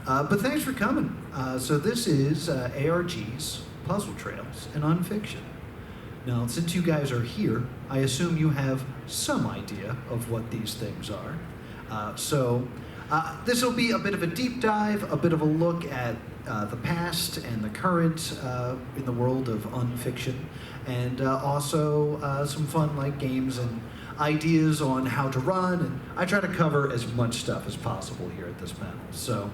But thanks for coming. So this is ARGs, Puzzletrails, and Unfiction. Now, since you guys are here, I assume you have some idea of what these things are. This will be a bit of a deep dive, a bit of a look at the past and the current in the world of unfiction, and also some fun like games and ideas on how to run. And I try to cover as much stuff as possible here at this panel. So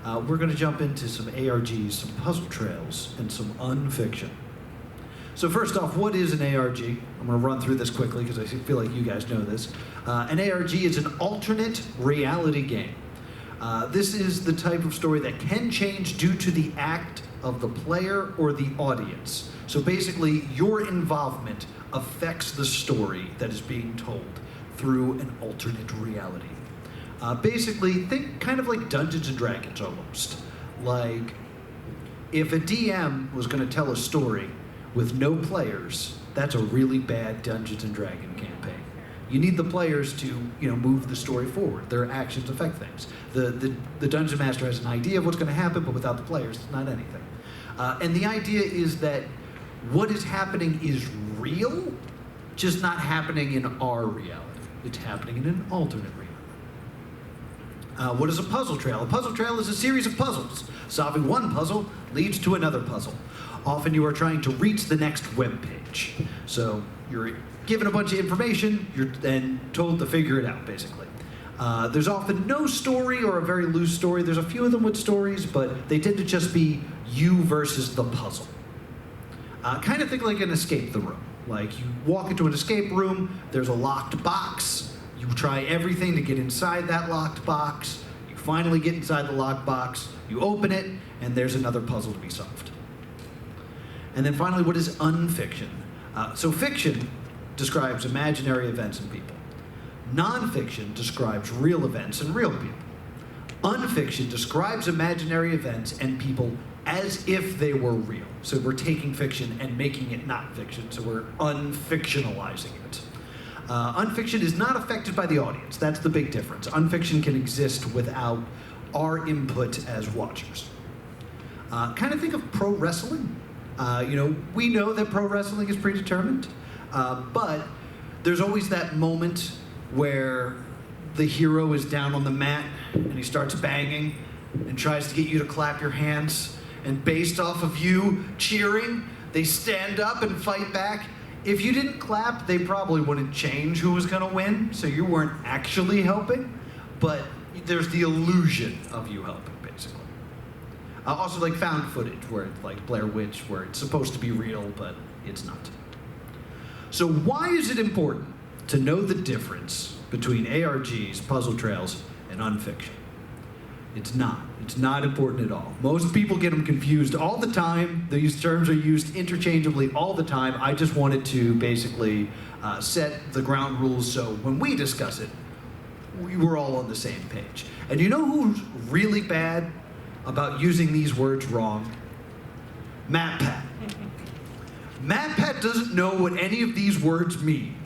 we're going to jump into some ARGs, some Puzzletrails, and some Unfiction. So first off, what is an ARG? I'm going to run through this quickly because I feel like you guys know this. An ARG is an alternate reality game. This is the type of story that can change due to the act of the player or the audience. So basically, your involvement affects the story that is being told through an alternate reality. Basically, think kind of like Dungeons and Dragons almost. Like, if a DM was going to tell a story with no players, that's a really bad Dungeons and Dragons campaign. You need the players to, move the story forward. Their actions affect things. The Dungeon Master has an idea of what's going to happen, but without the players, it's not anything. And the idea is that what is happening is real, just not happening in our reality. It's happening in an alternate reality. What is a puzzle trail? A puzzle trail is a series of puzzles. Solving one puzzle leads to another puzzle. Often you are trying to reach the next web page. So you're given a bunch of information, you're then told to figure it out, basically. There's often no story or a very loose story. There's a few of them with stories, but they tend to just be you versus the puzzle. Kind of think like an escape the room. Like you walk into an escape room, there's a locked box, you try everything to get inside that locked box, you finally get inside the locked box, you open it, and there's another puzzle to be solved. And then finally, what is unfiction? So fiction describes imaginary events and people. Nonfiction describes real events and real people. Unfiction describes imaginary events and people as if they were real. So we're taking fiction and making it not fiction, so we're unfictionalizing it. Unfiction is not affected by the audience. That's the big difference. Unfiction can exist without our input as watchers. Kind of think of pro wrestling. We know that pro wrestling is predetermined, but there's always that moment where the hero is down on the mat and he starts banging and tries to get you to clap your hands, and based off of you cheering, they stand up and fight back. If you didn't clap, they probably wouldn't change who was going to win, so you weren't actually helping, but there's the illusion of you helping, basically. Also like found footage, where it's like Blair Witch, where it's supposed to be real, but it's not. So why is it important to know the difference between ARGs, Puzzletrails, and Unfiction? It's not. It's not important at all. Most people get them confused all the time. These terms are used interchangeably all the time. I just wanted to basically set the ground rules so when we discuss it, we're all on the same page. And you know who's really bad about using these words wrong? MatPat. MatPat doesn't know what any of these words mean.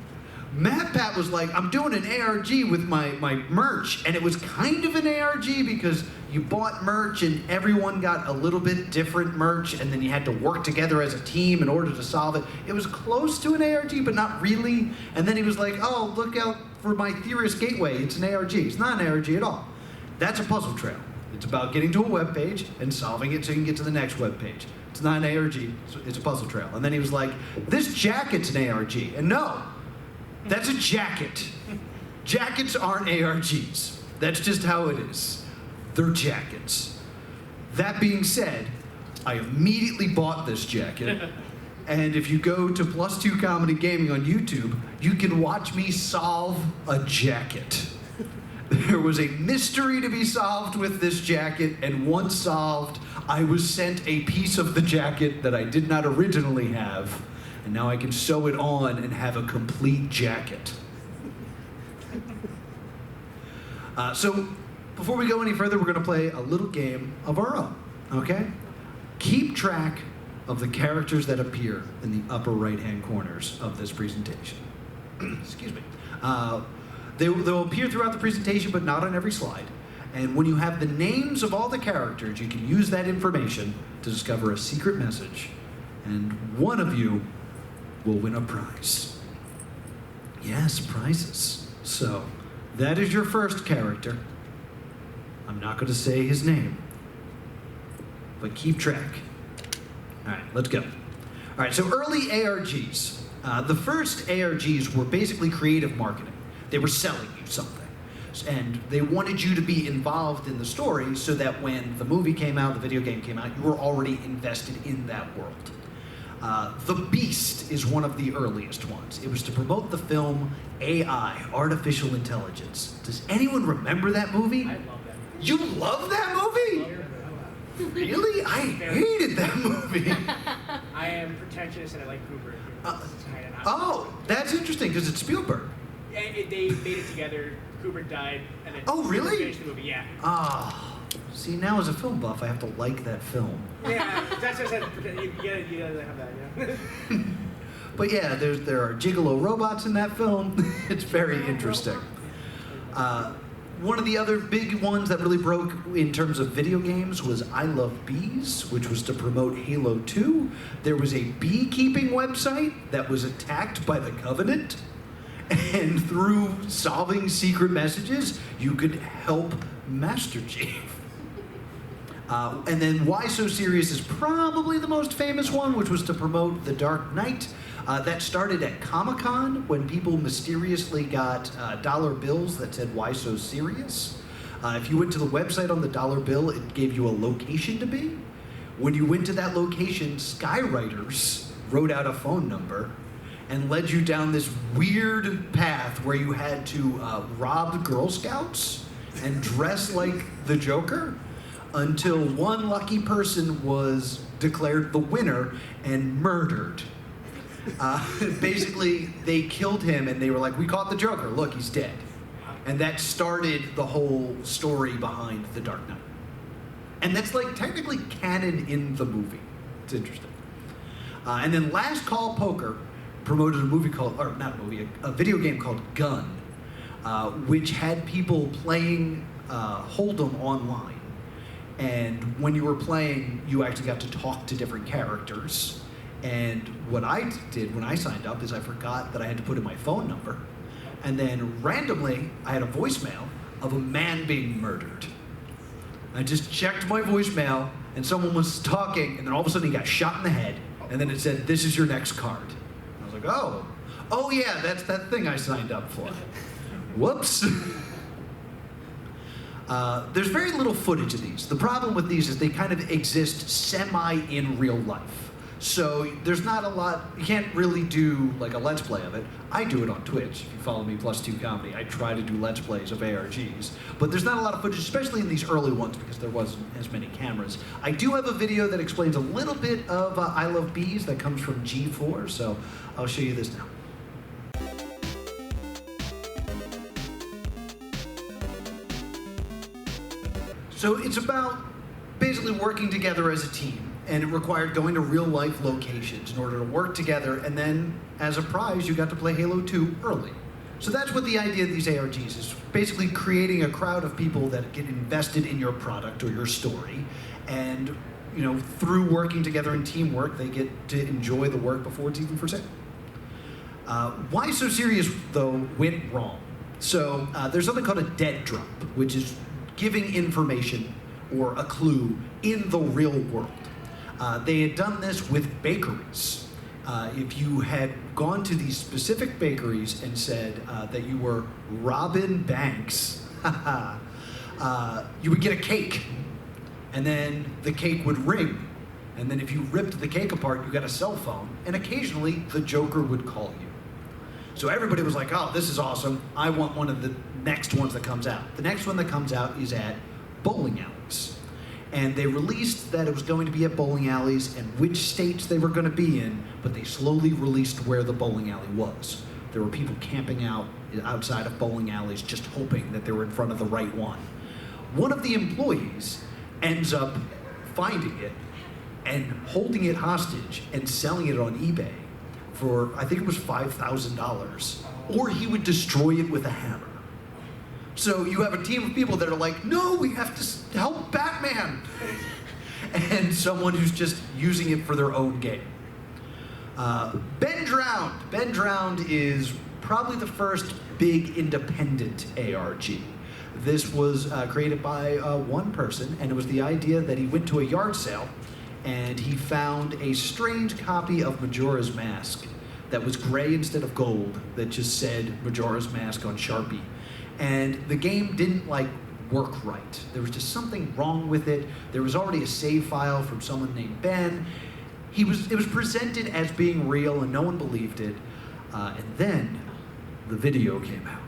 MatPat was like, I'm doing an ARG with my merch, and it was kind of an ARG because you bought merch and everyone got a little bit different merch, and then you had to work together as a team in order to solve it. It was close to an ARG, but not really. And then he was like, oh, look out for my Theorist gateway. It's an ARG. It's not an ARG at all. That's a puzzle trail. It's about getting to a web page and solving it so you can get to the next web page. It's not an ARG, it's a puzzle trail. And then he was like, this jacket's an ARG. And no, that's a jacket. Jackets aren't ARGs. That's just how it is. They're jackets. That being said, I immediately bought this jacket. And if you go to +2 Comedy Gaming on YouTube, you can watch me solve a jacket. There was a mystery to be solved with this jacket, and once solved, I was sent a piece of the jacket that I did not originally have, and now I can sew it on and have a complete jacket. So, before we go any further, we're going to play a little game of our own, okay? Keep track of the characters that appear in the upper right-hand corners of this presentation. Excuse me. They'll appear throughout the presentation, but not on every slide. And when you have the names of all the characters, you can use that information to discover a secret message, and one of you will win a prize. Yes, prizes. So, that is your first character. I'm not going to say his name, but keep track. All right, let's go. All right, so early ARGs. The first ARGs were basically creative marketing. They were selling you something. And they wanted you to be involved in the story so that when the movie came out, the video game came out, you were already invested in that world. The Beast is one of the earliest ones. It was to promote the film AI, Artificial Intelligence. Does anyone remember that movie? I love that movie. You love that movie? Really? I hated that movie. I am pretentious and I like Cooper. Oh, that's interesting because it's Spielberg. They made it together. Cooper died, and then Oh, really? finished the movie. Yeah. Ah, see, now as a film buff, I have to like that film. Yeah, that's just you gotta have that. Yeah. But yeah, there are gigolo robots in that film. It's very interesting. One of the other big ones that really broke in terms of video games was I Love Bees, which was to promote Halo 2. There was a beekeeping website that was attacked by the Covenant. And through solving secret messages, you could help Master Chief. And then Why So Serious is probably the most famous one, which was to promote The Dark Knight. That started at Comic-Con when people mysteriously got dollar bills that said Why So Serious. If you went to the website on the dollar bill, it gave you a location to be. When you went to that location, skywriters wrote out a phone number and led you down this weird path where you had to rob Girl Scouts and dress like the Joker until one lucky person was declared the winner and murdered. Basically, they killed him and they were like, we caught the Joker, look, he's dead. And that started the whole story behind The Dark Knight. And that's like technically canon in the movie. It's interesting. And then Last Call Poker promoted a movie called, or not a movie, a video game called Gun, which had people playing Hold'em online. And when you were playing, you actually got to talk to different characters. And what I did when I signed up is I forgot that I had to put in my phone number. And then randomly, I had a voicemail of a man being murdered. I just checked my voicemail, and someone was talking, and then all of a sudden he got shot in the head, and then it said, this is your next card. I was like, oh yeah, that's that thing I signed up for. Whoops. There's very little footage of these. The problem with these is they kind of exist semi in real life. So there's not a lot, you can't really do like a Let's Play of it. I do it on Twitch, if you follow me, +2 Comedy. I try to do Let's Plays of ARGs. But there's not a lot of footage, especially in these early ones, because there wasn't as many cameras. I do have a video that explains a little bit of I Love Bees that comes from G4, so I'll show you this now. So it's about basically working together as a team. And it required going to real-life locations in order to work together, and then, as a prize, you got to play Halo 2 early. So that's what the idea of these ARGs is, basically creating a crowd of people that get invested in your product or your story, and through working together in teamwork, they get to enjoy the work before it's even for sale. Why So Serious, though, went wrong. So there's something called a dead drop, which is giving information or a clue in the real world. They had done this with bakeries. If you had gone to these specific bakeries and said that you were Robin Banks, you would get a cake. And then the cake would ring. And then if you ripped the cake apart, you got a cell phone. And occasionally, the Joker would call you. So everybody was like, oh, this is awesome. I want one of the next ones that comes out. The next one that comes out is at bowling alleys. And they released that it was going to be at bowling alleys and which states they were going to be in, but they slowly released where the bowling alley was. There were people camping out outside of bowling alleys just hoping that they were in front of the right one. One of the employees ends up finding it and holding it hostage and selling it on eBay for, I think it was $5,000, or he would destroy it with a hammer. So you have a team of people that are like, no, we have to help Batman. And someone who's just using it for their own game. Ben Drowned. Ben Drowned is probably the first big independent ARG. This was created by one person, and it was the idea that he went to a yard sale and he found a strange copy of Majora's Mask that was gray instead of gold, that just said Majora's Mask on Sharpie. And the game didn't work right. There was just something wrong with it. There was already a save file from someone named Ben. It was presented as being real and no one believed it. And then the video came out.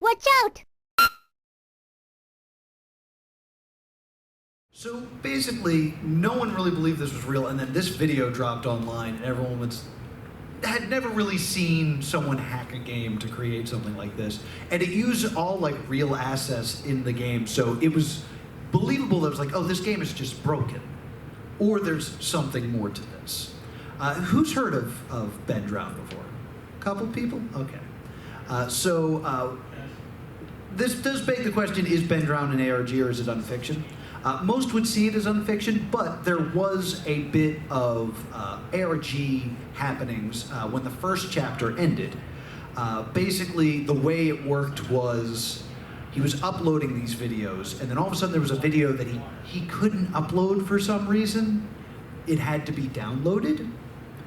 Watch out! So basically, no one really believed this was real, and then this video dropped online, and everyone had never really seen someone hack a game to create something like this. And it used all real assets in the game, so it was believable that it was like, oh, this game is just broken. Or there's something more to this. Who's heard of Ben Drowned before? A couple people? Okay. This does beg the question, is Ben Drowned an ARG or is it unfiction? Most would see it as unfiction, but there was a bit of ARG happenings when the first chapter ended. Basically, the way it worked was he was uploading these videos, and then all of a sudden there was a video that he couldn't upload for some reason. It had to be downloaded,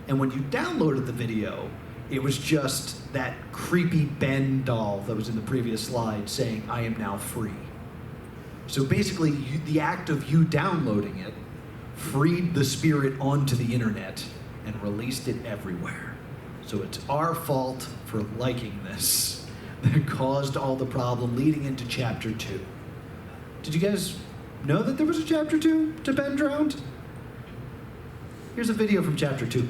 and when you downloaded the video, it was just that creepy Ben doll that was in the previous slide saying, I am now free. So basically, the act of you downloading it freed the spirit onto the internet and released it everywhere. So it's our fault for liking this that caused all the problem leading into Chapter 2. Did you guys know that there was a Chapter 2 to Ben Drowned? Here's a video from Chapter 2.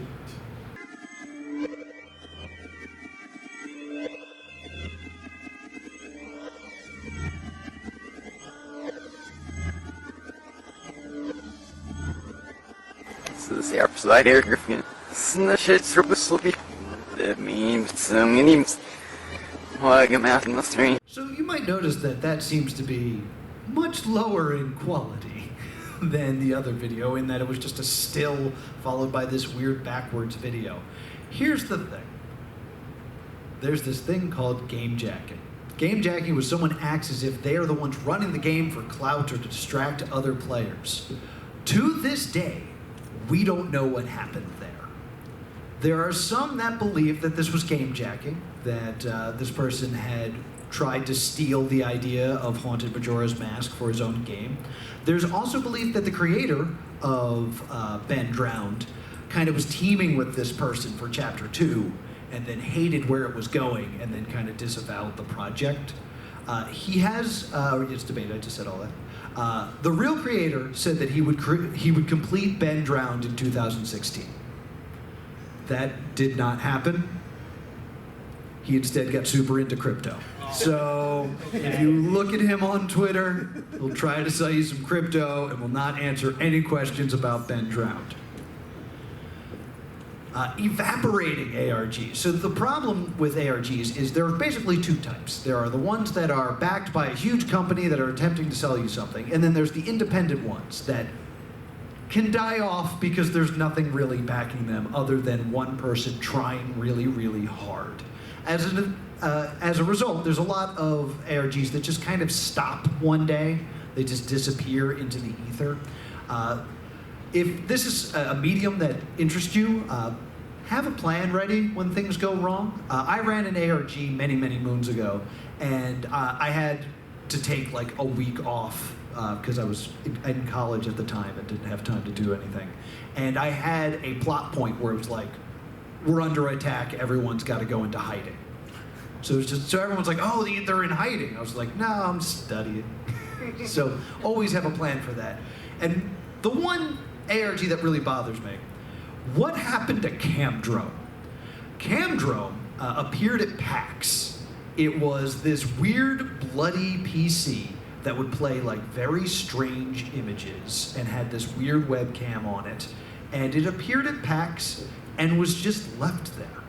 So you might notice that seems to be much lower in quality than the other video, in that it was just a still followed by this weird backwards video. Here's the thing. There's this thing called game jacking. Game jacking was someone acts as if they are the ones running the game for clout or to distract other players. To this day, we don't know what happened there. There are some that believe that this was game jacking, that this person had tried to steal the idea of Haunted Majora's Mask for his own game. There's also belief that the creator of Ben Drowned kind of was teaming with this person for Chapter 2 and then hated where it was going and then kind of disavowed the project. He has, it's debated, I just said all that. The real creator said that he would complete Ben Drowned in 2016. That did not happen. He instead got super into crypto. So if you look at him on Twitter, he'll try to sell you some crypto and will not answer any questions about Ben Drowned. Evaporating ARGs. So the problem with ARGs is there are basically two types. There are the ones that are backed by a huge company that are attempting to sell you something, and then there's the independent ones that can die off because there's nothing really backing them other than one person trying really, really hard. As as a result, there's a lot of ARGs that just kind of stop one day. They just disappear into the ether. If this is a medium that interests you, have a plan ready when things go wrong. I ran an ARG many, many moons ago, and I had to take like a week off because I was in college at the time and didn't have time to do anything. And I had a plot point where it was like, we're under attack, everyone's got to go into hiding. So it's just, so everyone's like, oh, they're in hiding. I was like, no, I'm studying. So always have a plan for that. And the one ARG that really bothers me, what happened to Camdrome? Camdrome appeared at PAX. It was this weird, bloody PC that would play like very strange images and had this weird webcam on it. And it appeared at PAX and was just left there.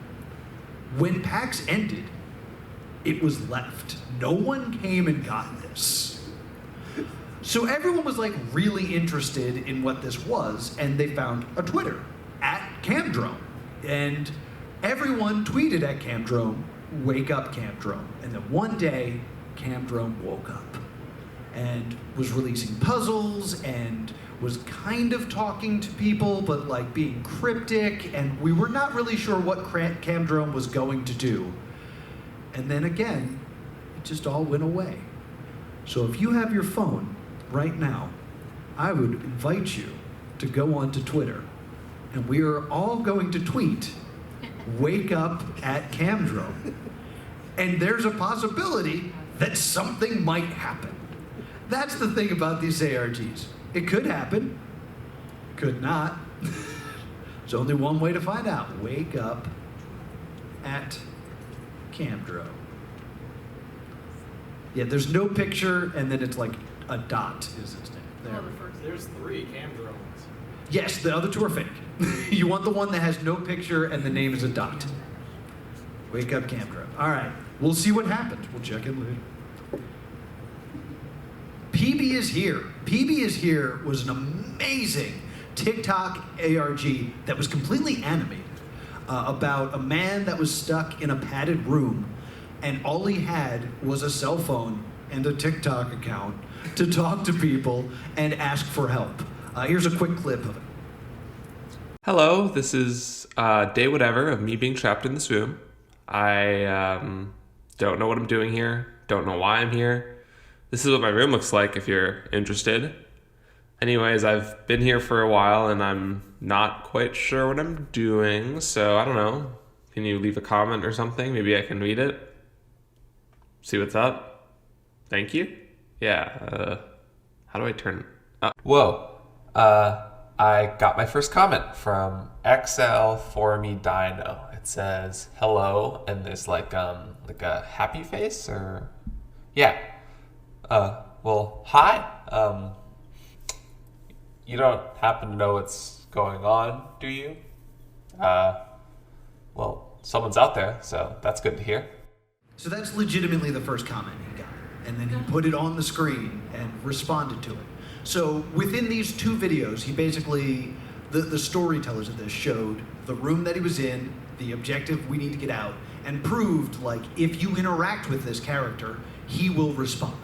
When PAX ended, it was left. No one came and got this. So everyone was like really interested in what this was, and they found a Twitter at Camdrome. And everyone tweeted at Camdrome, wake up Camdrome. And then one day, Camdrome woke up and was releasing puzzles and was kind of talking to people, but like being cryptic, and we were not really sure what Camdrome was going to do. And then again, it just all went away. So if you have your phone right now, I would invite you to go onto Twitter, and we are all going to tweet, wake up at Camdrome. And there's a possibility that something might happen. That's the thing about these ARGs. It could happen, could not. There's only one way to find out. Wake up at Camdrome. Yeah, there's no picture, and then it's like a dot is its name. There. There's 3 Camdromes. Yes, the other 2 are fake. You want the one that has no picture and the name is a dot. Wake up Camdrome. All right, we'll see what happens. We'll check in later. PB is Here. PB is Here was an amazing TikTok ARG that was completely animated about a man that was stuck in a padded room, and all he had was a cell phone and a TikTok account to talk to people and ask for help. Here's a quick clip of it. Hello, this is day whatever of me being trapped in this room. I don't know what I'm doing here, don't know why I'm here. This is what my room looks like if you're interested. Anyways, I've been here for a while and I'm not quite sure what I'm doing, so I don't know. Can you leave a comment or something? Maybe I can read it. See what's up? Thank you? Yeah, how do I turn up? Whoa. I got my first comment from XL for me Dino. It says hello, and there's like a happy face, or yeah. Well, hi. You don't happen to know what's going on, do you? Well, someone's out there, so that's good to hear. So that's legitimately the first comment he got. And then he put it on the screen and responded to it. So within these 2 videos, he basically, the storytellers of this showed the room that he was in, the objective we need to get out, and proved like if you interact with this character, he will respond.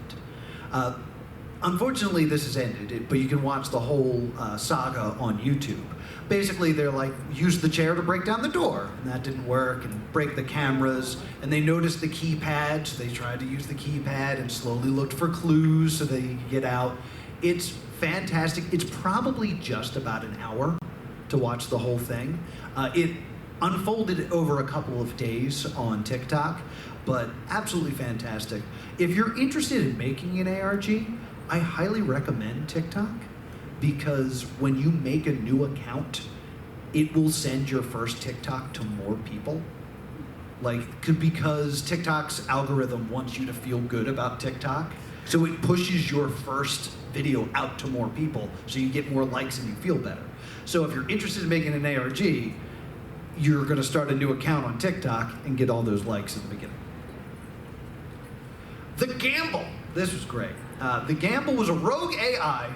Unfortunately, this has ended, but you can watch the whole saga on YouTube. Basically, they're like, use the chair to break down the door, and that didn't work, and break the cameras, and they noticed the keypad, so they tried to use the keypad and slowly looked for clues so they could get out. It's fantastic. It's probably just about an hour to watch the whole thing. It unfolded over a couple of days on TikTok, but absolutely fantastic. If you're interested in making an ARG, I highly recommend TikTok, because when you make a new account, it will send your first TikTok to more people. Because TikTok's algorithm wants you to feel good about TikTok, so it pushes your first video out to more people, so you get more likes and you feel better. So if you're interested in making an ARG, you're gonna start a new account on TikTok and get all those likes in the beginning. The Gamble. This was great. The Gamble was a rogue AI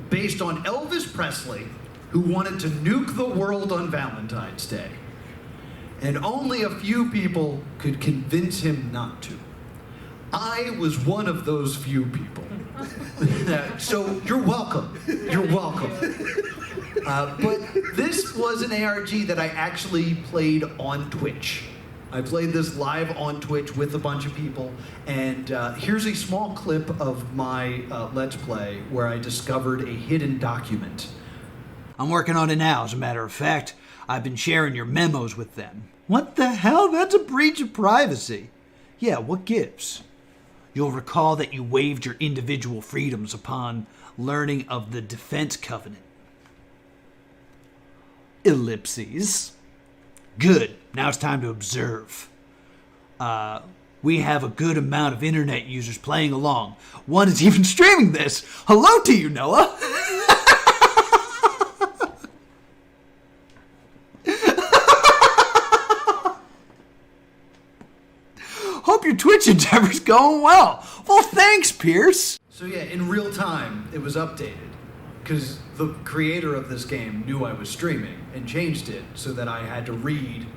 based on Elvis Presley, who wanted to nuke the world on Valentine's Day. and only a few people could convince him not to. I was one of those few people. So you're welcome. You're welcome. But this was an ARG that I actually played on Twitch. I played this live on Twitch with a bunch of people, and here's a small clip of my Let's Play where I discovered a hidden document. I'm working on it now, as a matter of fact. I've been sharing your memos with them. What the hell? That's a breach of privacy. Yeah, what gives? You'll recall that you waived your individual freedoms upon learning of the Defense Covenant. Ellipses. Good. Now it's time to observe. We have a good amount of internet users playing along. One is even streaming this. Hello to you, Noah. Hope your Twitch endeavor's going well. Well, thanks, Pierce. So yeah, in real time, it was updated. Because the creator of this game knew I was streaming and changed it so that I had to read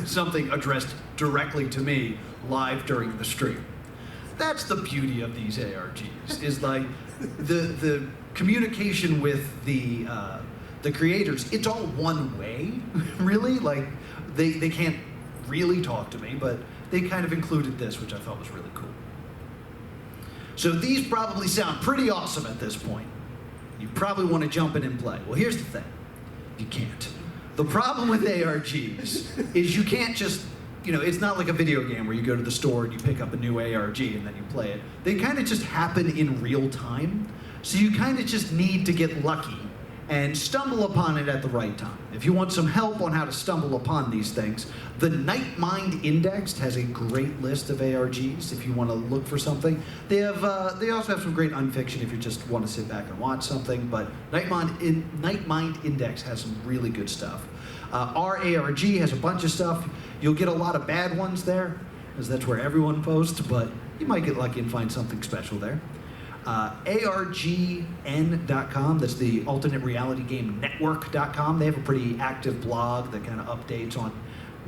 something addressed directly to me live during the stream. That's the beauty of these ARGs, is like the communication with the creators, it's all one way, really. Like, they can't really talk to me, but they kind of included this, which I thought was really cool. So these probably sound pretty awesome at this point. You probably want to jump in and play. Well, here's the thing. You can't. The problem with ARGs is you can't just, it's not like a video game where you go to the store and you pick up a new ARG and then you play it. They kind of just happen in real time. So you kind of just need to get lucky and stumble upon it at the right time. If you want some help on how to stumble upon these things, the Night Mind Indexed has a great list of ARGs if you want to look for something. They also have some great unfiction if you just want to sit back and watch something, but Night Mind Index has some really good stuff. Our ARG has a bunch of stuff. You'll get a lot of bad ones there, because that's where everyone posts, but you might get lucky and find something special there. ARGN.com, that's the Alternate Reality Game Network.com. They have a pretty active blog that kind of updates on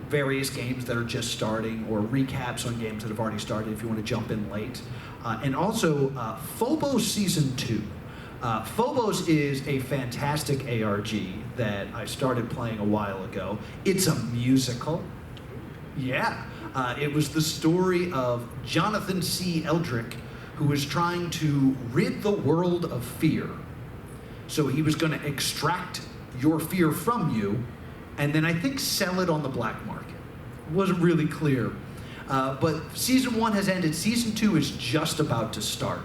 various games that are just starting or recaps on games that have already started if you want to jump in late. And also Phobos Season 2. Phobos is a fantastic ARG that I started playing a while ago. It's a musical. Yeah. It was the story of Jonathan C. Eldrick, who was trying to rid the world of fear. So he was going to extract your fear from you and then I think sell it on the black market. It wasn't really clear. But Season 1 has ended. Season 2 is just about to start.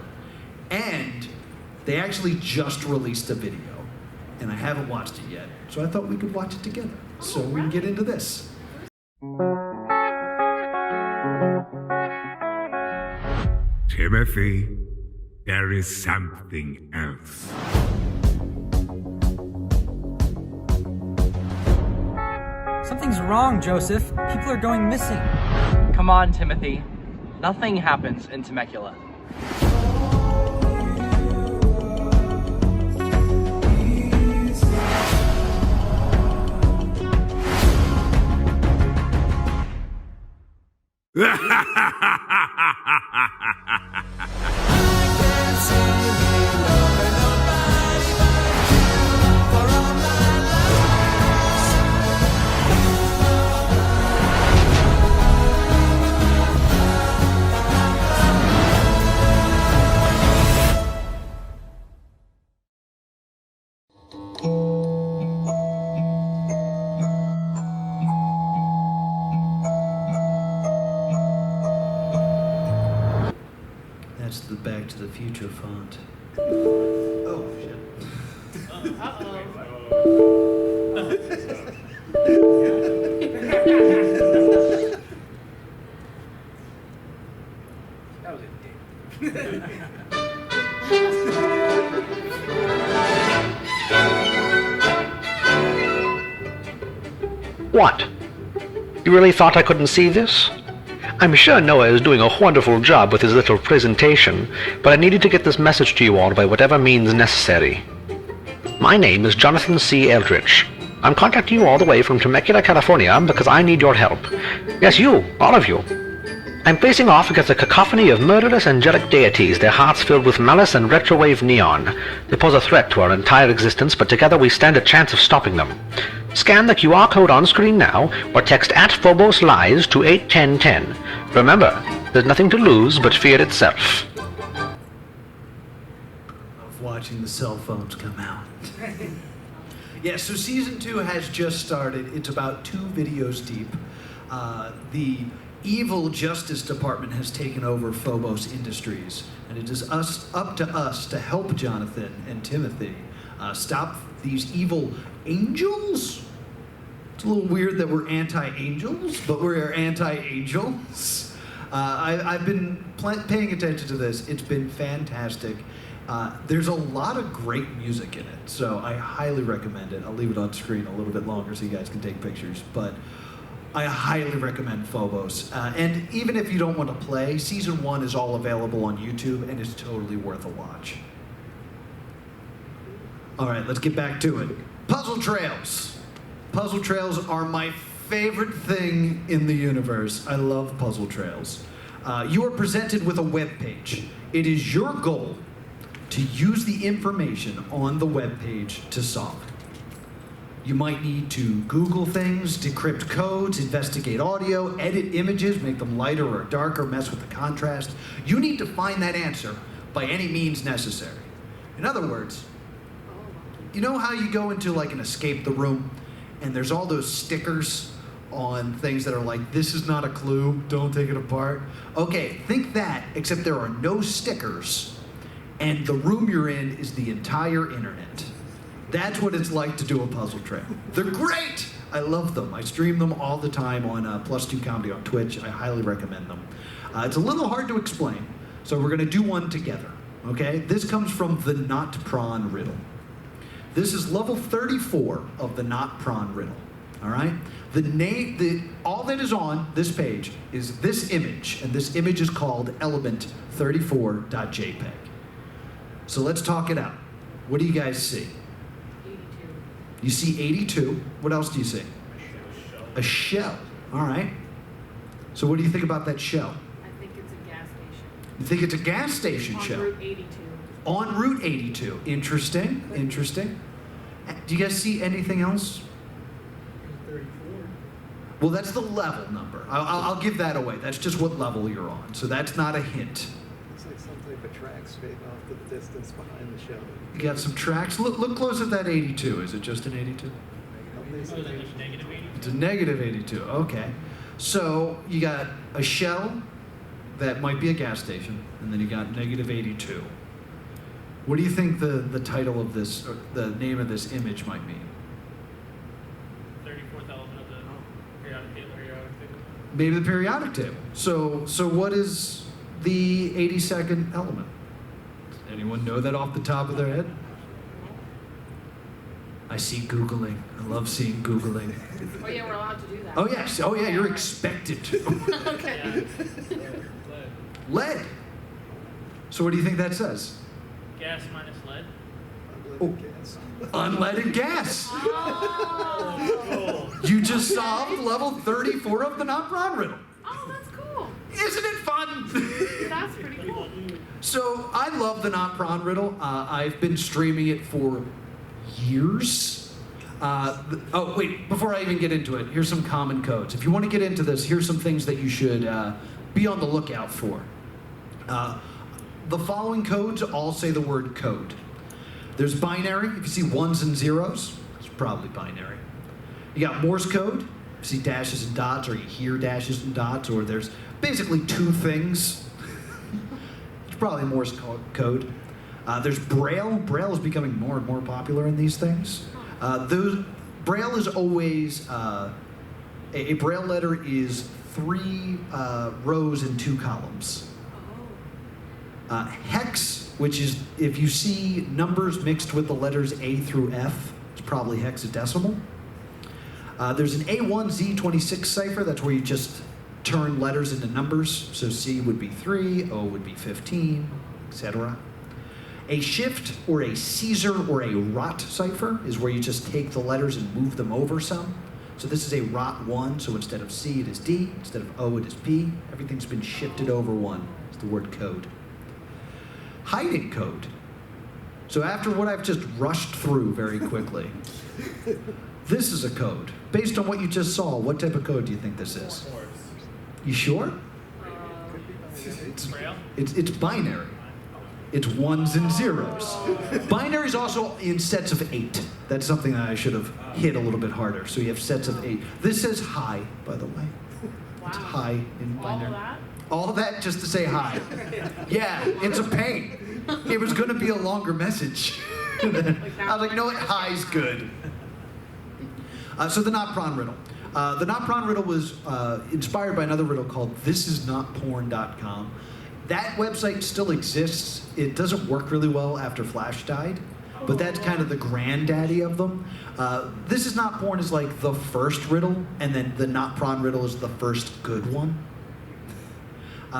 And they actually just released a video. And I haven't watched it yet. So I thought we could watch it together. So we can get into this. Timothy, there is something else. Something's wrong, Joseph. People are going missing. Come on, Timothy. Nothing happens in Temecula. That's the Back to the Future font. Oh, shit. That was it. What? You really thought I couldn't see this? I'm sure Noah is doing a wonderful job with his little presentation, but I needed to get this message to you all by whatever means necessary. My name is Jonathan C. Eldritch. I'm contacting you all the way from Temecula, California, because I need your help. Yes, you, all of you. I'm facing off against a cacophony of murderous angelic deities, their hearts filled with malice and retrowave neon. They pose a threat to our entire existence, but together we stand a chance of stopping them. Scan the QR code on screen now, or text @Phobos Lies to 81010. Remember, there's nothing to lose but fear itself. Of watching the cell phones come out. Yeah, so season 2 has just started. It's about 2 videos deep. The evil Justice Department has taken over Phobos Industries, and it is up to us to help Jonathan and Timothy stop these evil angels. It's a little weird that we're anti-angels, but we're anti-angels. I've been paying attention to this. It's been fantastic. There's a lot of great music in it, so I highly recommend it. I'll leave it on screen a little bit longer so you guys can take pictures, but I highly recommend Phobos. And even if you don't want to play, Season 1 is all available on YouTube, and it's totally worth a watch. All right, let's get back to it. Puzzletrails. Puzzletrails are my favorite thing in the universe. I love Puzzletrails. You are presented with a web page. It is your goal to use the information on the web page to solve it. You might need to Google things, decrypt codes, investigate audio, edit images, make them lighter or darker, mess with the contrast. You need to find that answer by any means necessary. In other words, you know how you go into like an escape the room and there's all those stickers on things that are like, this is not a clue, don't take it apart? Okay, think that, except there are no stickers and the room you're in is the entire internet. That's what it's like to do a puzzle trail. They're great! I love them. I stream them all the time on +2 Comedy on Twitch. I highly recommend them. It's a little hard to explain, so we're gonna do one together, okay? This comes from the Not Pron Riddle. This is level 34 of the Not Pron Riddle, all right? All that is on this page is this image, and this image is called element34.jpg. So let's talk it out. What do you guys see? You see 82. What else do you see? A shell. All right. So what do you think about that shell? I think it's a gas station. You think it's a gas station shell? On Route 82. On Route 82. Interesting. Interesting. Do you guys see anything else? 34. Well, that's the level number. I'll give that away. That's just what level you're on. So that's not a hint. Looks like some type of tracks fading off to the distance behind the shell. You got some tracks. Look close at that 82. Is it just an 82? It's negative 82. It's a negative 82. Okay. So you got a shell that might be a gas station, and then you got negative 82. What do you think the title of this, or the name of this image might mean? 34th element of the periodic table. Maybe the periodic table. So what is the 82nd element? Does anyone know that off the top of their head? I see Googling. I love seeing Googling. Oh yeah, we're allowed to do that. Oh yes. Oh yeah, you're expected to. Okay. Lead. So what do you think that says? Gas minus lead. Unleaded gas. Oh. You just solved level 34 of the Not Pron Riddle. Oh, that's cool. Isn't it fun? That's pretty cool. So I love the Not Pron Riddle. I've been streaming it for years. Oh wait, before I even get into it, here's some common codes. If you want to get into this, here's some things that you should be on the lookout for. The following codes all say the word code. There's binary. If you see ones and zeros, it's probably binary. You got Morse code. If you see dashes and dots, or you hear dashes and dots, or there's basically two things. It's probably Morse code. There's Braille. Braille is becoming more and more popular in these things. Braille is always, a Braille letter is 3 rows and 2 columns. Hex, which is if you see numbers mixed with the letters A through F, it's probably hexadecimal. There's an A1Z26 cipher. That's where you just turn letters into numbers. So C would be 3, O would be 15, etc. A shift or a Caesar or a rot cipher is where you just take the letters and move them over some. So this is a rot 1, so instead of C it is D, instead of O it is P. Everything's been shifted over 1. It's the word code. Hiding code. So after what I've just rushed through very quickly, this is a code. Based on what you just saw, what type of code do you think this is? You sure? It's binary. It's 1s and 0s. Binary is also in sets of 8. That's something that I should have hit a little bit harder. So you have sets of 8. This says hi, by the way. Wow. It's hi in binary. All of that? All of that just to say hi. Yeah, it's a pain. It was going to be a longer message. I was like, no, hi's good. So the not Pron Riddle. The not Pron Riddle was inspired by another riddle called thisisnotporn.com. That website still exists. It doesn't work really well after Flash died, but that's kind of the granddaddy of them. This is Not Porn is like the first riddle, and then the Not Pron Riddle is the first good one.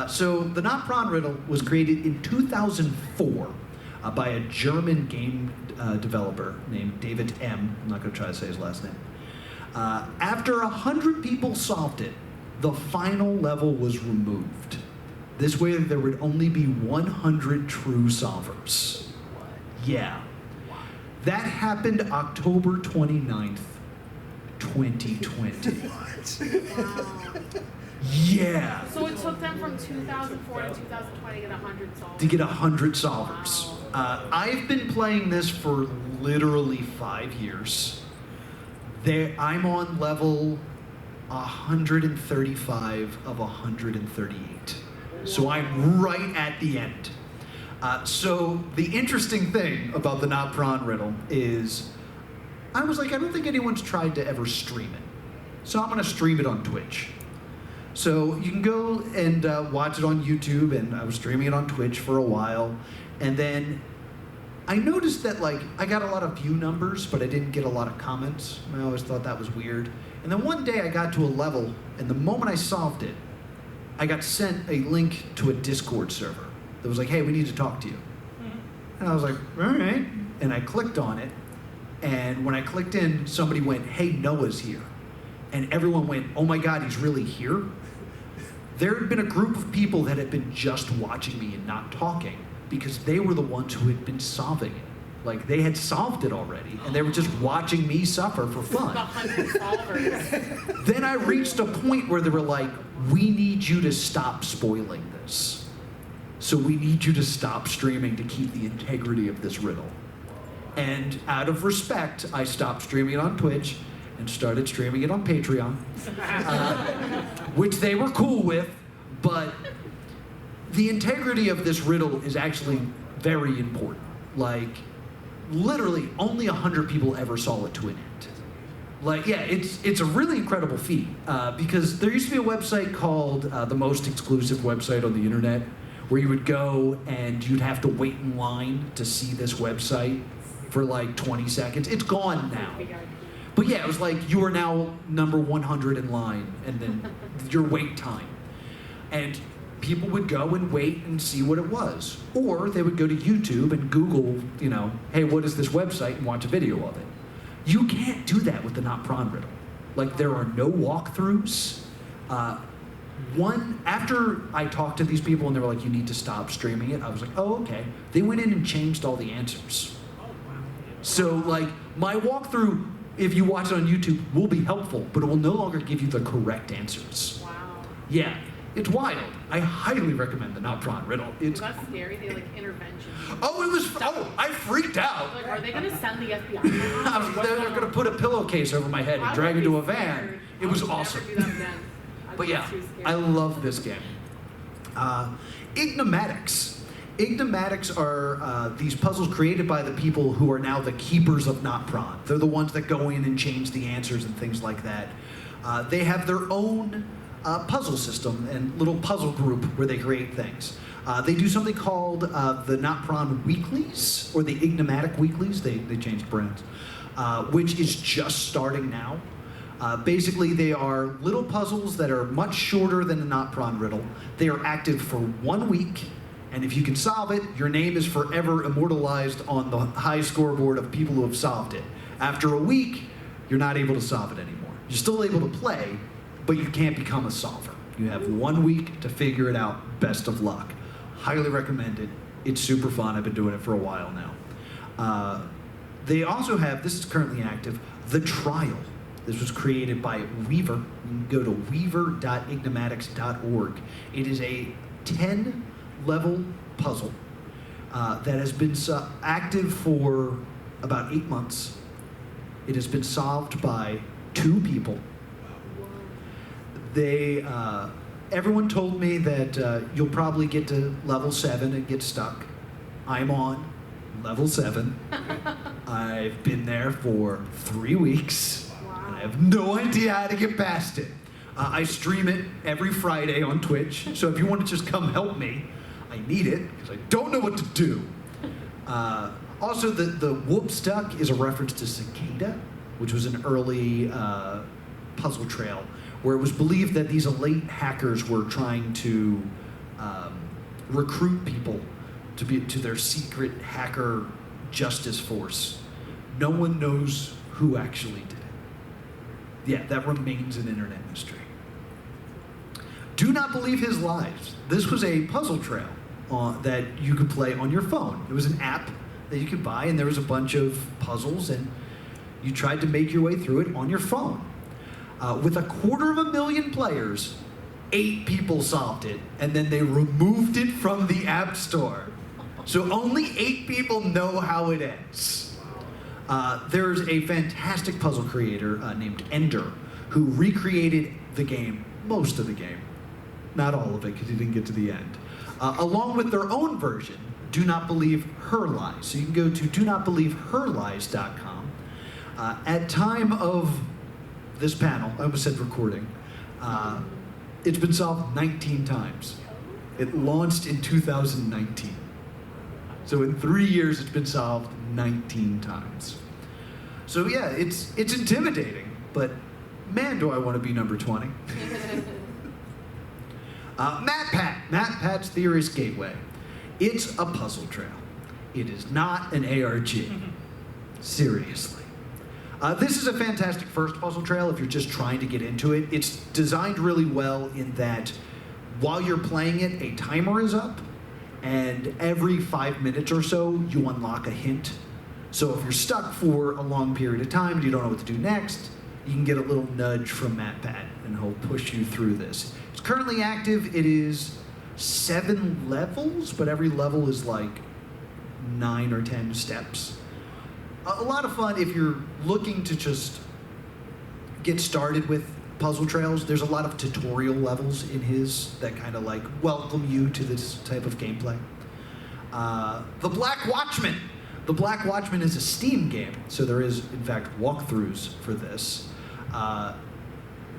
So the Not Pron Riddle was created in 2004 by a German game developer named David M. I'm not going to try to say his last name. After 100 people solved it, the final level was removed. This way there would only be 100 true solvers. Yeah. That happened October 29th, 2020. Wow. Yeah. So it took them from 2004 to 2020 to get 100 solvers. To get 100 solvers. Wow. I've been playing this for literally 5 years. I'm on level 135 of 138. So I'm right at the end. So the interesting thing about the Not Pron Riddle is, I was like, I don't think anyone's tried to ever stream it. So I'm gonna stream it on Twitch. So you can go and watch it on YouTube, and I was streaming it on Twitch for a while. And then I noticed that I got a lot of view numbers, but I didn't get a lot of comments. I always thought that was weird. And then one day I got to a level, and the moment I solved it, I got sent a link to a Discord server that was like, hey, we need to talk to you. And I was like, all right. And I clicked on it, and when I clicked in, somebody went, hey, Noah's here. And everyone went, oh my God, he's really here? There had been a group of people that had been just watching me and not talking because they were the ones who had been solving it. They had solved it already, and they were just watching me suffer for fun. 100 solvers. Then I reached a point where they were like, we need you to stop spoiling this. So we need you to stop streaming to keep the integrity of this riddle. And out of respect, I stopped streaming it on Twitch and started streaming it on Patreon, which they were cool with, but the integrity of this riddle is actually very important. Literally, only 100 people ever saw it to an end. Yeah, it's a really incredible feat, because there used to be a website called the most exclusive website on the internet, where you would go and you'd have to wait in line to see this website for 20 seconds. It's gone now. But yeah, it was you are now number 100 in line, and then your wait time. And people would go and wait and see what it was. Or they would go to YouTube and Google, hey, what is this website, and watch a video of it. You can't do that with the Not Pron Riddle. There are no walkthroughs. After I talked to these people and they were like, you need to stop streaming it, I was like, oh, okay. They went in and changed all the answers. So my walkthrough, if you watch it on YouTube, will be helpful, but it will no longer give you the correct answers. Wow. Yeah, it's wild. I highly recommend the Not Pron Riddle. Was that scary? They intervention. I freaked out. Are they going to send the FBI? They're going to put a pillowcase over my head and drag me to a van. It was awesome. But yeah, I love this game. Engimatics. Engimatics are these puzzles created by the people who are now the keepers of Not Pron. They're the ones that go in and change the answers and things like that. They have their own puzzle system and little puzzle group where they create things. They do something called the Not Pron Weeklies, or the Enigmatic Weeklies. They changed brands, which is just starting now. Basically, they are little puzzles that are much shorter than the Not Pron Riddle. They are active for 1 week, And if you can solve it, your name is forever immortalized on the high scoreboard of people who have solved it. After a week, you're not able to solve it anymore. You're still able to play, but you can't become a solver. You have 1 week to figure it out. Best of luck. Highly recommend it. It's super fun. I've been doing it for a while now. They also have, this is currently active, The Trial. This was created by Weaver. You can go to weaver.engimatics.org. It is a 10-level puzzle that has been active for about 8 months. It has been solved by 2 people. They, everyone told me that you'll probably get to level 7 and get stuck. I'm on level 7. I've been there for 3 weeks. Wow. And I have no idea how to get past it. I stream it every Friday on Twitch, so if you want to just come help me, I need it, because I don't know what to do. Also, the whoop stuck is a reference to Cicada, which was an early Puzzletrail, where it was believed that these elite hackers were trying to recruit people to their secret hacker justice force. No one knows who actually did it. Yeah, that remains an internet mystery. Do not believe his lies. This was a Puzzletrail that you could play on your phone. It was an app that you could buy, and there was a bunch of puzzles, and you tried to make your way through it on your phone. With 250,000 players, 8 people solved it, and then they removed it from the App Store. So only 8 people know how it ends. There's a fantastic puzzle creator named Ender who recreated the game, most of the game, not all of it because he didn't get to the end, along with their own version, Do Not Believe Her Lies. So you can go to donotbelieveherlies.com. At time of this panel, I almost said recording, it's been solved 19 times. It launched in 2019. So in 3 years, it's been solved 19 times. So yeah, it's intimidating, but man, do I want to be number 20. MatPat's Theorist Gateway. It's a Puzzletrail. It is not an ARG. Seriously. This is a fantastic first Puzzletrail if you're just trying to get into it. It's designed really well in that while you're playing it, a timer is up, and every 5 minutes or so, you unlock a hint. So if you're stuck for a long period of time and you don't know what to do next, you can get a little nudge from MatPat, and he'll push you through this. It's currently active. It is 7 levels, but every level is like 9 or 10 steps. A lot of fun if you're looking to just get started with Puzzletrails. There's a lot of tutorial levels in his that kind of like welcome you to this type of gameplay. The Black Watchmen. The Black Watchmen is a Steam game, so there is, in fact, walkthroughs for this.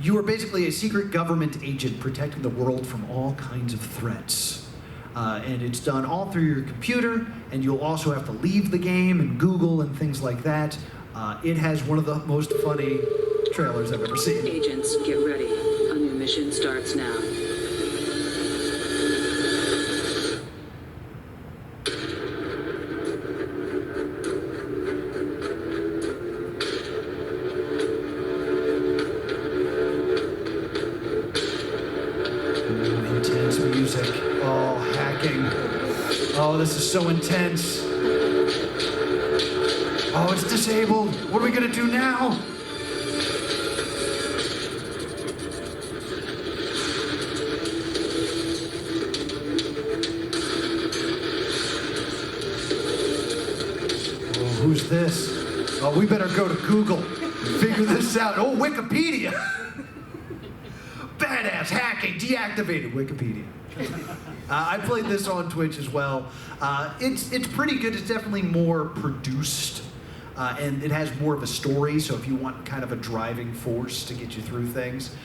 You are basically a secret government agent protecting the world from all kinds of threats. And it's done all through your computer, and you'll also have to leave the game and Google and things like that. It has one of the most funny trailers I've ever seen. Agents, get ready. A new mission starts now. Intense music. Oh, hacking. Oh, this is so intense. Oh, it's disabled. What are we gonna do now? Oh, who's this? Oh, we better go to Google and figure this out. Oh, Wikipedia. Badass hacking deactivated Wikipedia. I played this on Twitch as well. It's pretty good. It's definitely more produced, and it has more of a story. So if you want kind of a driving force to get you through things,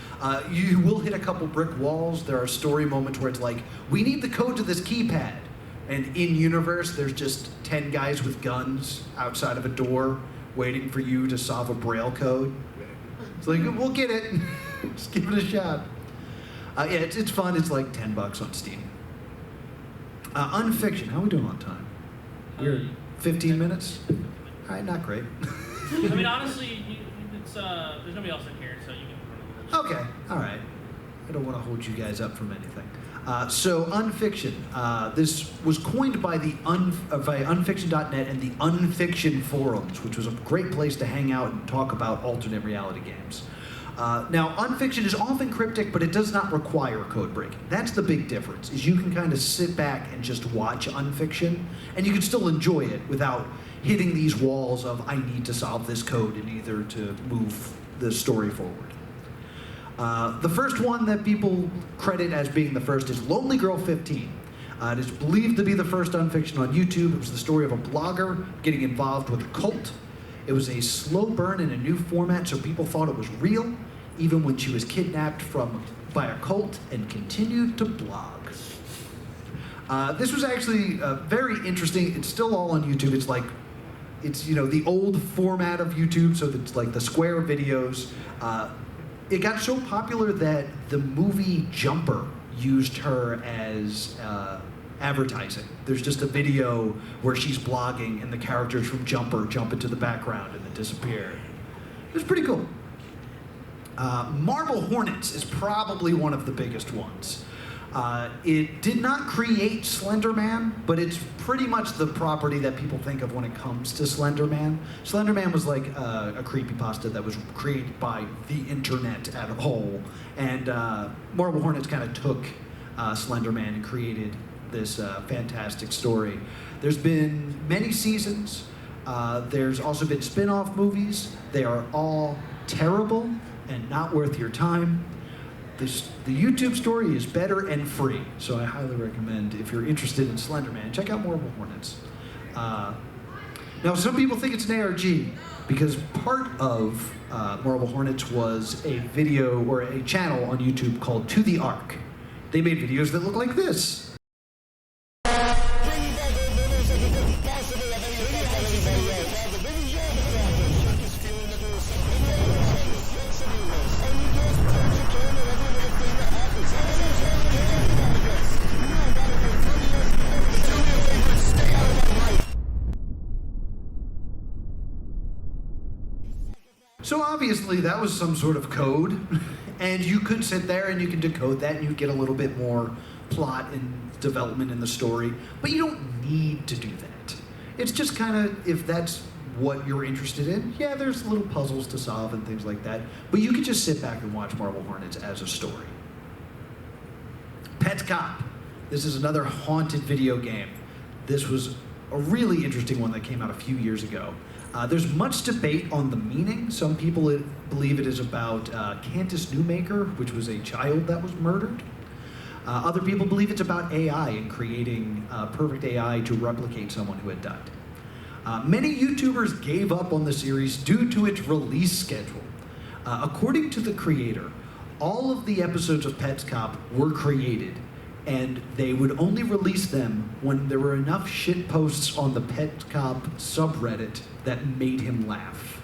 you will hit a couple brick walls. There are story moments where it's like, we need the code to this keypad, and in universe, there's just 10 guys with guns outside of a door waiting for you to solve a Braille code. It's like, we'll get it. Just give it a shot. Yeah, it's fun. It's like $10 on Steam. Unfiction, how are we doing on time? We're 15 minutes? All right, not great. I mean, honestly, it's there's nobody else in here, so you can run over. Okay, all right. I don't want to hold you guys up from anything. So, Unfiction. This was coined by by Unfiction.net and the Unfiction forums, which was a great place to hang out and talk about alternate reality games. Now, Unfiction is often cryptic, but it does not require code breaking. That's the big difference, is you can kind of sit back and just watch Unfiction, and you can still enjoy it without hitting these walls of, I need to solve this code in either to move the story forward. The first one that people credit as being the first is Lonely Girl 15. It is believed to be the first Unfiction on YouTube. It was the story of a blogger getting involved with a cult. It was a slow burn in a new format, so people thought it was real, even when she was kidnapped by a cult and continued to blog. This was actually very interesting. It's still all on YouTube. It's the old format of YouTube, so it's like the square videos. It got so popular that the movie Jumper used her as advertising. There's just a video where she's blogging and the characters from Jumper jump into the background and then disappear. It was pretty cool. Marble Hornets is probably one of the biggest ones. It did not create Slender Man, but it's pretty much the property that people think of when it comes to Slender Man. Slender Man was like a creepypasta that was created by the internet as a whole, and Marble Hornets kind of took Slender Man and created this fantastic story. There's been many seasons. There's also been spin-off movies. They are all terrible and not worth your time. The YouTube story is better and free, so I highly recommend, if you're interested in Slender Man, check out Marble Hornets. Now, some people think it's an ARG because part of Marble Hornets was a video or a channel on YouTube called To the Ark. They made videos that look like this. So obviously that was some sort of code, and you could sit there and you can decode that and you get a little bit more plot and development in the story, but you don't need to do that. It's just kind of, if that's what you're interested in, yeah, there's little puzzles to solve and things like that, but you could just sit back and watch Marble Hornets as a story. Petscop. This is another haunted video game. This was a really interesting one that came out a few years ago. There's much debate on the meaning. Some people believe it is about Candace Newmaker, which was a child that was murdered. Other people believe it's about AI and creating perfect AI to replicate someone who had died. Many YouTubers gave up on the series due to its release schedule. According to the creator, all of the episodes of Petscop were created, and they would only release them when there were enough shit posts on the Petscop subreddit that made him laugh.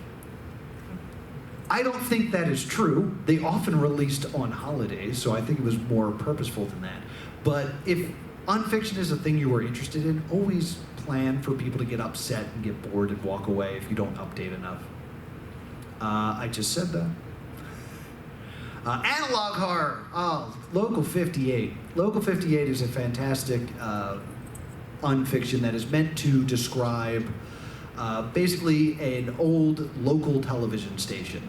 I don't think that is true. They often released on holidays, so I think it was more purposeful than that. But if Unfiction is a thing you were interested in, always plan for people to get upset and get bored and walk away if you don't update enough. I just said that. Analog horror. Oh, Local 58. Local 58 is a fantastic unfiction that is meant to describe basically an old local television station.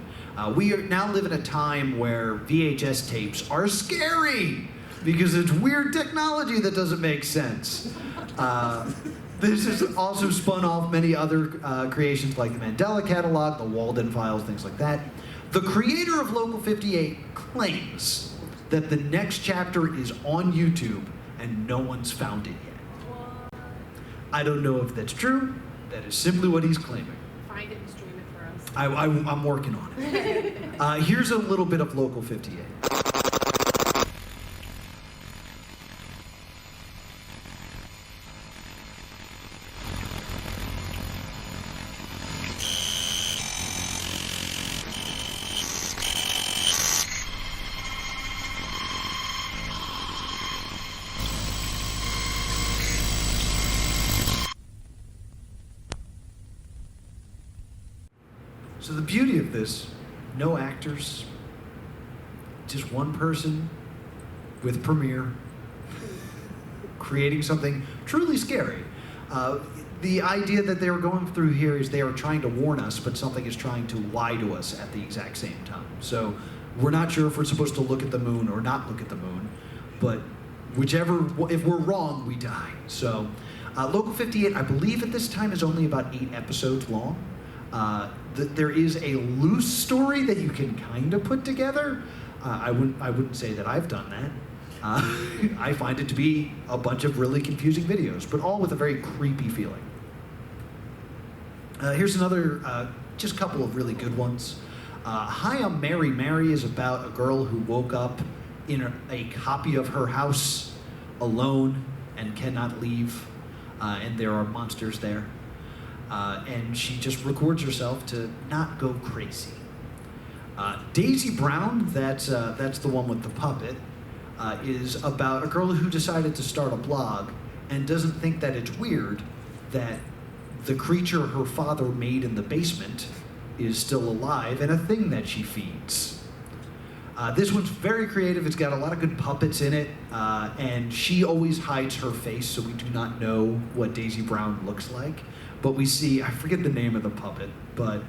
We now live in a time where VHS tapes are scary because it's weird technology that doesn't make sense. This has also spun off many other creations like the Mandela Catalog, the Walden Files, things like that. The creator of Local 58 claims that the next chapter is on YouTube and no one's found it yet. I don't know if that's true. That is simply what he's claiming. Find it and stream it for us. I'm working on it. Here's a little bit of Local 58. So the beauty of this, no actors, just one person with Premiere creating something truly scary. The idea that they were going through here is they are trying to warn us, but something is trying to lie to us at the exact same time. So we're not sure if we're supposed to look at the moon or not look at the moon, but if we're wrong, we die. So Local 58, I believe at this time, is only about 8 episodes long. There is a loose story that you can kind of put together. I wouldn't say that I've done that. I find it to be a bunch of really confusing videos, but all with a very creepy feeling. Here's another, just a couple of really good ones. Hi, I'm Mary. Mary is about a girl who woke up in a copy of her house alone and cannot leave, and there are monsters there. And she just records herself to not go crazy. Daisy Brown, that's the one with the puppet, is about a girl who decided to start a blog and doesn't think that it's weird that the creature her father made in the basement is still alive and a thing that she feeds. This one's very creative. It's got a lot of good puppets in it, and she always hides her face, so we do not know what Daisy Brown looks like. But we see, I forget the name of the puppet, but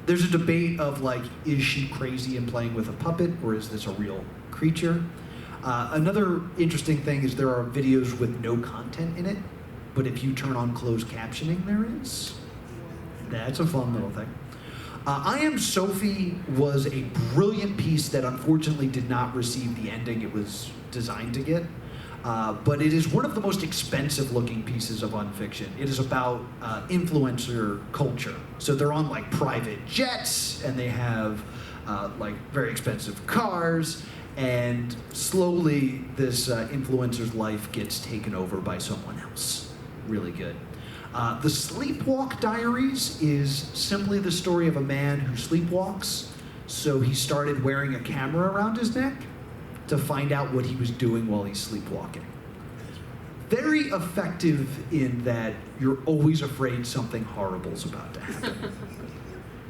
there's a debate of like, is she crazy and playing with a puppet, or is this a real creature? Another interesting thing is there are videos with no content in it, but if you turn on closed captioning, there is. That's a fun little thing. I Am Sophie was a brilliant piece that unfortunately did not receive the ending it was designed to get. But it is one of the most expensive looking pieces of unfiction. It is about influencer culture. So they're on like private jets and they have like very expensive cars, and slowly this influencer's life gets taken over by someone else. Really good. The Sleepwalk Diaries is simply the story of a man who sleepwalks. So he started wearing a camera around his neck to find out what he was doing while he's sleepwalking. Very effective in that you're always afraid something horrible's about to happen.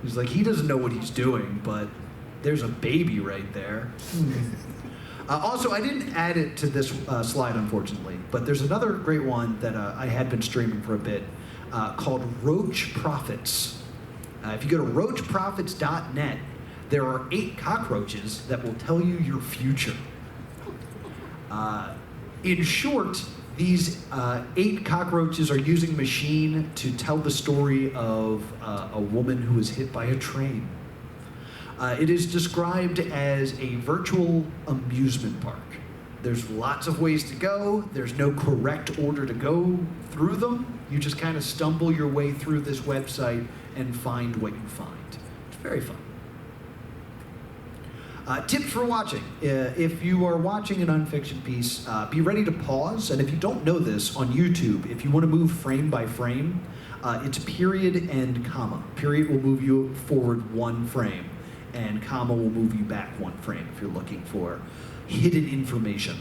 He's like, he doesn't know what he's doing, but there's a baby right there. Also, I didn't add it to this slide, unfortunately, but there's another great one that I had been streaming for a bit called Roach Profits. If you go to roachprofits.net, there are 8 cockroaches that will tell you your future. In short, these 8 cockroaches are using a machine to tell the story of a woman who was hit by a train. It is described as a virtual amusement park. There's lots of ways to go. There's no correct order to go through them. You just kind of stumble your way through this website and find what you find. It's very fun. Tips for watching. If you are watching an unfiction piece, be ready to pause. And if you don't know this, on YouTube, if you want to move frame by frame, it's period and comma. Period will move you forward 1 frame, and comma will move you back 1 frame if you're looking for hidden information.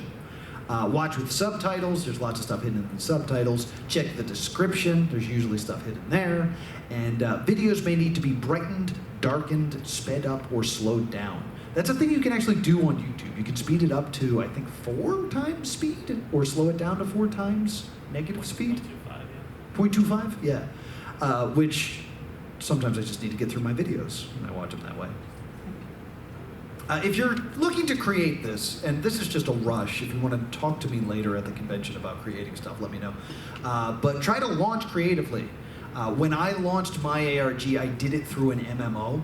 Watch with subtitles. There's lots of stuff hidden in the subtitles. Check the description. There's usually stuff hidden there. And videos may need to be brightened, darkened, sped up, or slowed down. That's a thing you can actually do on YouTube. You can speed it up to, I think, 4 times speed, or slow it down to 4 times negative speed. 0.25, yeah. Which sometimes I just need to get through my videos when I watch them that way. If you're looking to create this, and this is just a rush, if you want to talk to me later at the convention about creating stuff, let me know. But try to launch creatively. When I launched my ARG, I did it through an MMO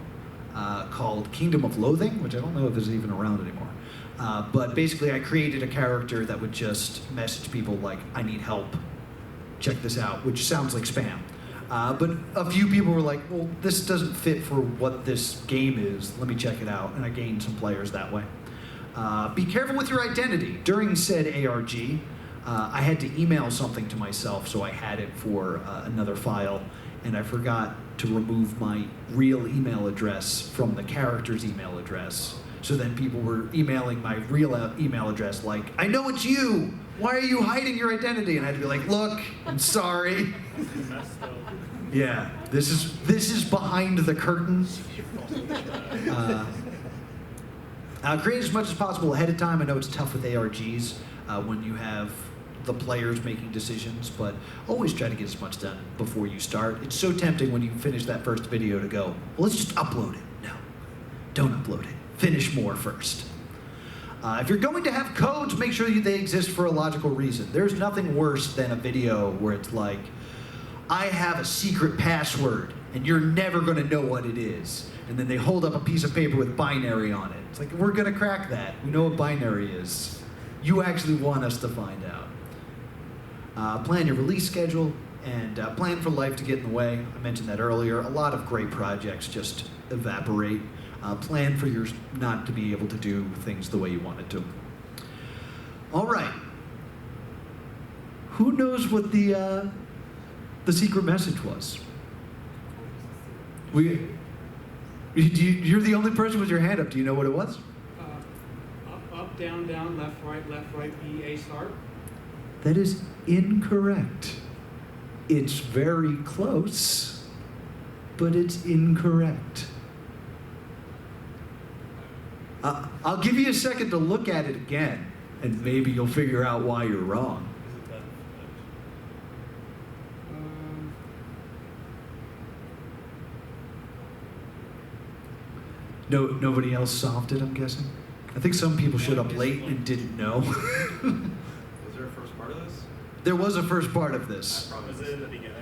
called Kingdom of Loathing, which I don't know if it's even around anymore. But basically, I created a character that would just message people like, I need help, check this out, which sounds like spam. But a few people were like, well, this doesn't fit for what this game is. Let me check it out. And I gained some players that way. Be careful with your identity. During said ARG, I had to email something to myself, so I had it for another file. And I forgot to remove my real email address from the character's email address. So then people were emailing my real email address like, I know it's you! Why are you hiding your identity? And I had to be like, look, I'm sorry. Yeah, this is behind the curtain. Create as much as possible ahead of time. I know it's tough with ARGs when you have the players making decisions, but always try to get as much done before you start. It's so tempting when you finish that first video to go, well, let's just upload it. No, don't upload it. Finish more first. If you're going to have codes, make sure they exist for a logical reason. There's nothing worse than a video where it's like, I have a secret password, and you're never going to know what it is. And then they hold up a piece of paper with binary on it. It's like, we're going to crack that. We know what binary is. You actually want us to find out. Plan your release schedule, and plan for life to get in the way. I mentioned that earlier. A lot of great projects just evaporate. Plan for yours not to be able to do things the way you wanted to. All right. Who knows what the secret message was? You're the only person with your hand up. Do you know what it was? Up, down, down, left, right, B, A, start. That is incorrect. It's very close, but it's incorrect. I'll give you a second to look at it again, and maybe you'll figure out why you're wrong. Nobody else solved it, I'm guessing? I think some people showed up late and didn't know. Was there a first part of this? There was a first part of this. Was it in the beginning?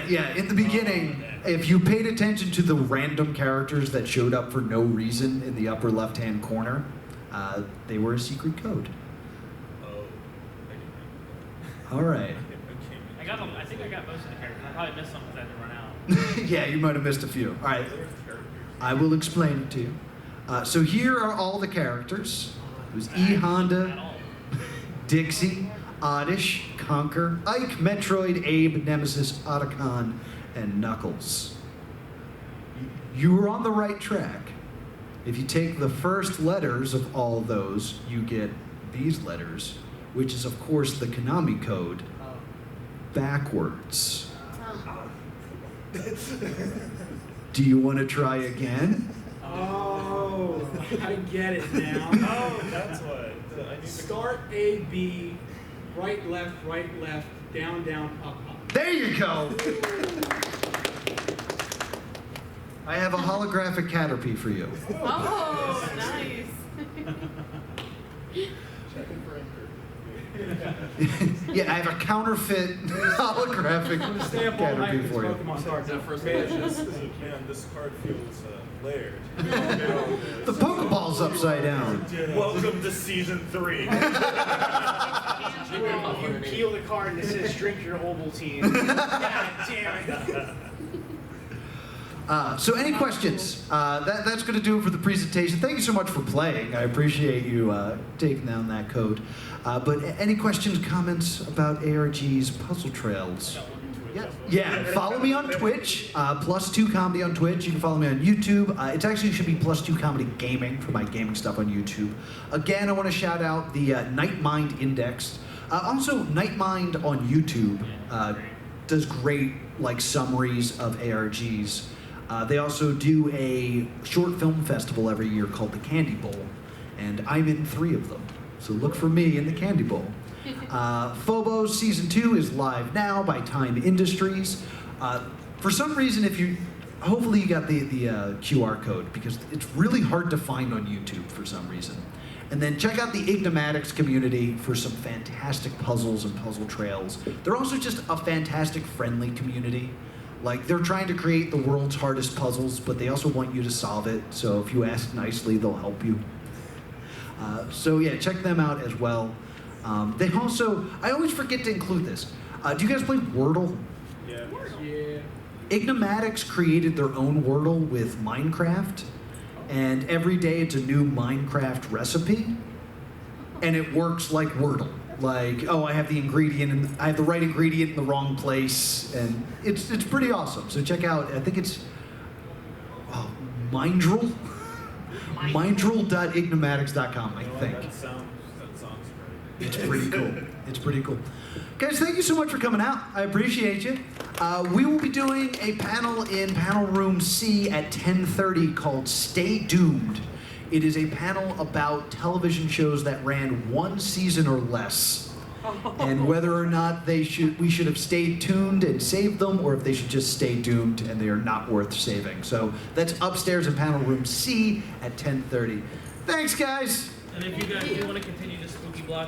Yeah, in the beginning, if you paid attention to the random characters that showed up for no reason in the upper left-hand corner, they were a secret code. Oh. All right. I think I got most of the characters. I probably missed some because I had to run out. Yeah, you might have missed a few. All right. I will explain it to you. So here are all the characters. It was E. Honda, Dixie, Oddish, Conker, Ike, Metroid, Abe, Nemesis, Otacon, and Knuckles. You were on the right track. If you take the first letters of all those, you get these letters, which is, of course, the Konami code backwards. Do you want to try again? Oh, I get it now. Oh, that's what. Start A, B, right, left, down, down, up, up. There you go. I have a holographic Caterpie for you. Oh, nice. Yeah, I have a counterfeit holographic Caterpie for you. Man, this card feels layered. The Pokeball's upside down. Welcome to season 3. You peel the card and it says drink your Ovaltine. God damn it. So any questions? That's going to do it for the presentation. Thank you so much for playing. I appreciate you taking down that code. But any questions, comments about ARG's Puzzletrails? Yeah, follow me on Twitch, +2 Comedy on Twitch. You can follow me on YouTube. It actually should be +2 Comedy Gaming for my gaming stuff on YouTube. Again, I want to shout out the Nightmind Index. Also, Nightmind on YouTube does great summaries of ARGs. They also do a short film festival every year called the Candy Bowl, and I'm in 3 of them. So look for me in the Candy Bowl. Phobos Season 2 is live now by Time Industries. For some reason, hopefully you got the QR code, because it's really hard to find on YouTube for some reason. And then check out the Engimatics community for some fantastic puzzles and puzzle trails. They're also just a fantastic, friendly community. They're trying to create the world's hardest puzzles, but they also want you to solve it. So if you ask nicely, they'll help you. So yeah, check them out as well. They also, I always forget to include this. Do you guys play Wordle? Yeah. Engimatics created their own Wordle with Minecraft, and every day it's a new Minecraft recipe, and it works like Wordle. I have the ingredient, and I have the right ingredient in the wrong place, and it's pretty awesome. So check out, I think it's Mindrel? Mindrel.engimatics.com, I think. That sounds great. It's pretty cool. It's pretty cool. Guys, thank you so much for coming out. I appreciate you. We will be doing a panel in panel room C at 10:30 called Stay Doomed. It is a panel about television shows that ran one season or less. And whether or not we should have stayed tuned and saved them, or if they should just stay doomed and they are not worth saving. So that's upstairs in panel room C at 10:30. Thanks, guys. And if you guys do want to continue the spooky block